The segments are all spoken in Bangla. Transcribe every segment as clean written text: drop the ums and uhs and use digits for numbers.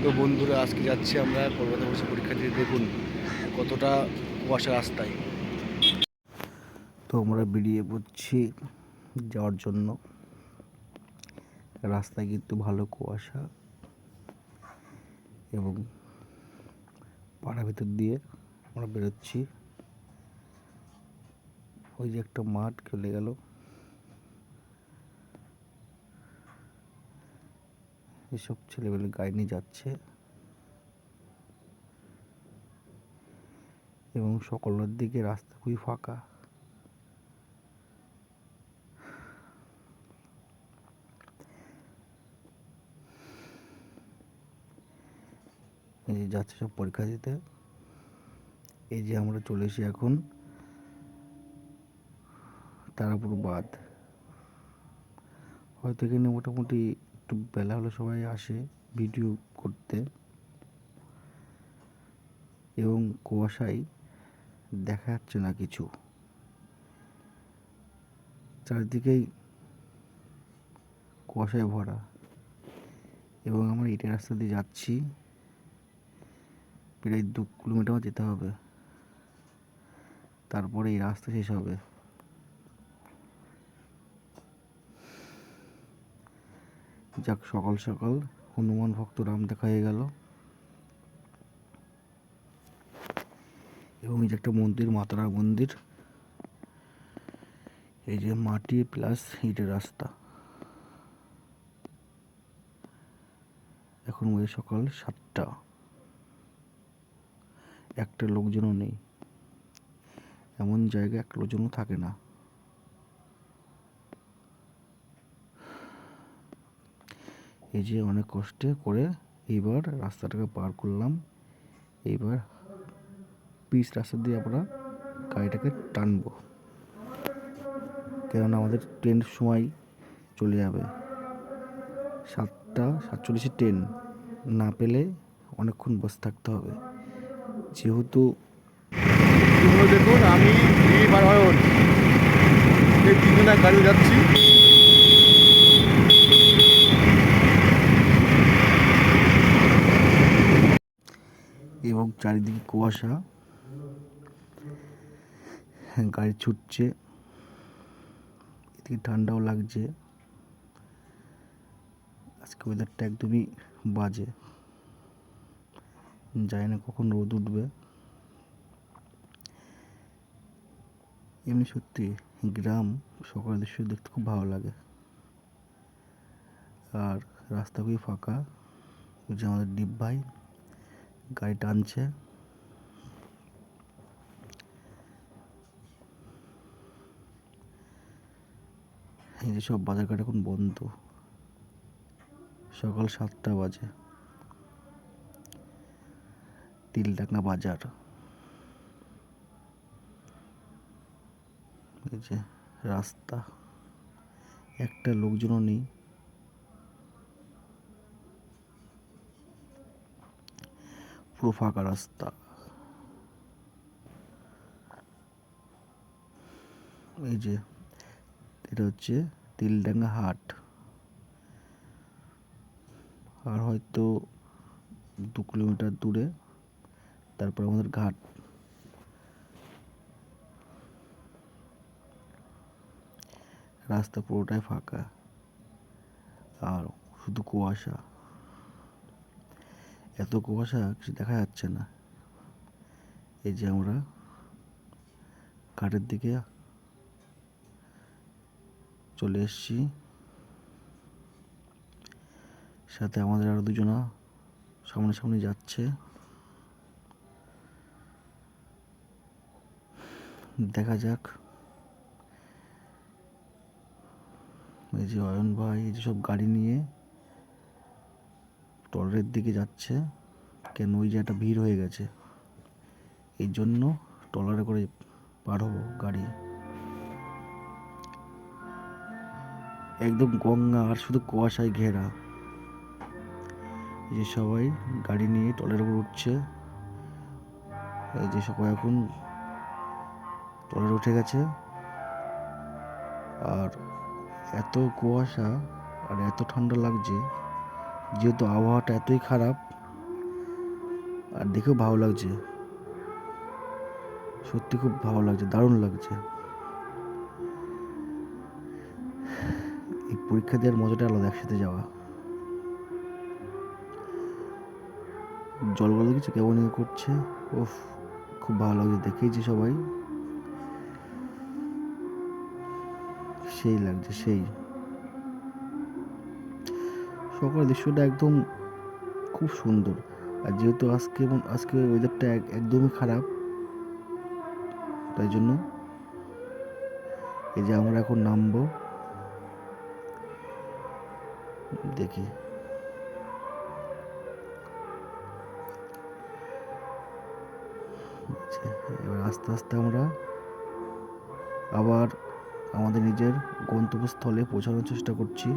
তো বন্ধুরা, আজকে যাচ্ছি আমরা কলকাতা বসে পরীক্ষা দিয়ে। দেখুন কতটা কুয়াশা রাস্তায়। তো আমরা বেরিয়ে পড়ছি যাওয়ার জন্য। রাস্তায় কিন্তু ভালো কুয়াশা এবং পাড়ার ভিতর দিয়ে আমরা বেরোচ্ছি। ওই যে একটা মাঠ চলে গেল, এসব ছেলেমেলে গাড়ি নিয়ে যাচ্ছে এবং সকালের দিকে রাস্তা খুবই ফাঁকা। এই যে যাচ্ছে সব পরীক্ষা দিতে। এই যে আমরা চলে এসেছি এখন তারাপুর বাঁধ। হয়তো এখানে মোটামুটি একটু বেলা হলে সবাই আসে ভিডিও করতে, এবং কুয়াশায় দেখা যাচ্ছে না কিছু, চারিদিকেই কুয়াশায় ভরা। এবং আমরা ইটের রাস্তা দিয়ে যাচ্ছি, প্রায় 2 কিলোমিটার যেতে হবে, তারপরে এই রাস্তা শেষ হবে। যাক, সকাল সকাল হনুমান ভক্ত রাম দেখা হয়ে গেল। এবং এই যে একটা মন্দির, মাতারা মন্দির। এই যে মাটি প্লাস ইটের রাস্তা। এখন ওই সকাল 7টা, একটা লোকজনও নেই। এমন জায়গায় এক লোকজনও থাকে না। এই যে অনেক কষ্টে করে এইবার রাস্তাটাকে পার করলাম। এইবার পিচ রাস্তা দিয়ে আমরা গাড়িটাকে টানবো, কেননা আমাদের ট্রেন সময় চলে যাবে। 7:47 ট্রেন, না পেলে অনেকক্ষণ বসে থাকতে হবে। যেহেতু দেখুন, আমি বারণ এই 3 জনের গাড়ি যাচ্ছি। এবং চারিদিকে কুয়াশা, গাড়ি ছুটছে, এদিকে ঠান্ডাও লাগছে। আজকে ওয়েদারটা একদমই বাজে, জানি না কখন রোদ উঠবে। এমনি সত্যি গ্রাম সকালের দৃশ্য দেখতে খুব ভালো লাগে। আর রাস্তা খুবই ফাঁকা। ওই যে আমাদের দীপ ভাই গাড়ি টানছে। এই যে সব বাজারঘাট এখন বন্ধ, সকাল 7টা বাজে। তিলডাঙ্গা বাজার। এই যে রাস্তা, একটা লোকজনও নেই, পুরো ফাঁকা রাস্তা। এই যে এটা হচ্ছে তিলডাঙ্গা হাট। আর হয়তো 2 কিলোমিটার দূরে তারপর আমাদের ঘাট। রাস্তা পুরোটাই ফাঁকা আর শুধু কুয়াশা। এত কুয়াশা কিছু দেখা যাচ্ছে না। এই যে আমরা ঘাটের দিকে চলে এসেছি, সাথে আমাদের আরো 2 জনা সামনে যাচ্ছে। দেখা যাক। এই যে অয়ন ভাই এই যে সব গাড়ি নিয়ে টলের দিকে যাচ্ছে, কেন ওই যে একটা ভিড় হয়ে গেছে, এই জন্য ট্রলারে করে পার হবো গাড়ি। একদম গঙ্গা আর শুধু কুয়াশায় ঘেরা। এই যে সবাই গাড়ি নিয়ে ট্রলারের উপর উঠছে। এই যে সবাই এখন ট্রলারে উঠে গেছে। আর এত কুয়াশা আর এত ঠান্ডা লাগছে, যেহেতু আবহাওয়াটা এতই খারাপ, আর দেখেও ভালো লাগছে, সত্যি খুব ভালো লাগছে, দারুণ লাগছে। এই পরীক্ষা দেওয়ার মজাটা আলাদা, একসাথে যাওয়া। জলগুলো কিছু কেমন করছে, ওফ খুব ভালো লাগছে, দেখেইছি সবাই, সেই লাগছে সেই। সকালের দৃশ্যটা একদম খুব সুন্দর। আর যেহেতু আজকে ওয়েদারটা একদমই খারাপ, তাই জন্য এই যে আমরা এখন নামবো, দেখি এবার আস্তে আস্তে আমরা আবার আমাদের নিজের গন্তব্যস্থলে পৌঁছানোর চেষ্টা করছি।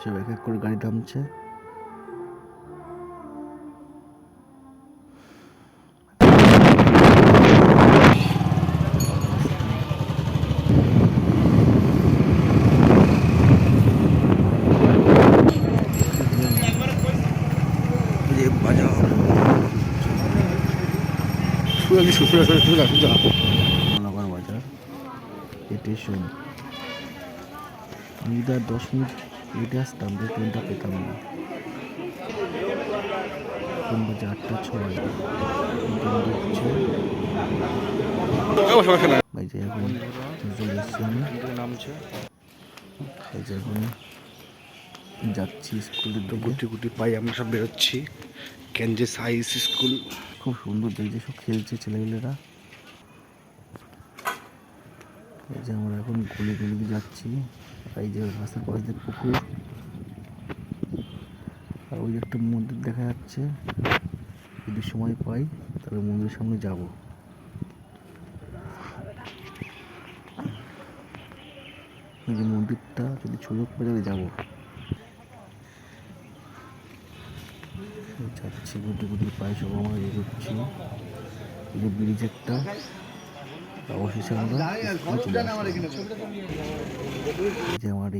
সব এক এক করে গাড়ি নামছে। নগর বাজার স্টেশন। আমি যদি আর 10 মিনিট লেটে আসতাম তো ট্রেনটা পেতাম না। ট্রেন বাজে 8:06। এই যে এখন চলে এসছি আমি, এই যে এখন যাচ্ছি স্কুলের দিকে। গুটি গুটি পাই আমরা সব বেরোচ্ছি। ক্যানজেস হাই স্কুল খুব সুন্দর দেখছে, সব খেলছে ছেলেগুলোরা। এই যে আমরা এখন গলি গলি দিয়ে যাচ্ছি। এই যে রাস্তার পাশ দিয়ে পুকুর, আর ওই একটা মন্দির দেখা যাচ্ছে। যদি সময় পাই তাহলে মন্দিরের সামনে যাব। এই যে মন্দিরটা যদি সুযোগ পাই তাহলে যাবো। যাচ্ছি গুটি গুটি পাই, সব আমরা এগোচ্ছি। এই যে ব্রিজ একটা, অবশেষে আমরা চলে আসলাম। এই যে আমার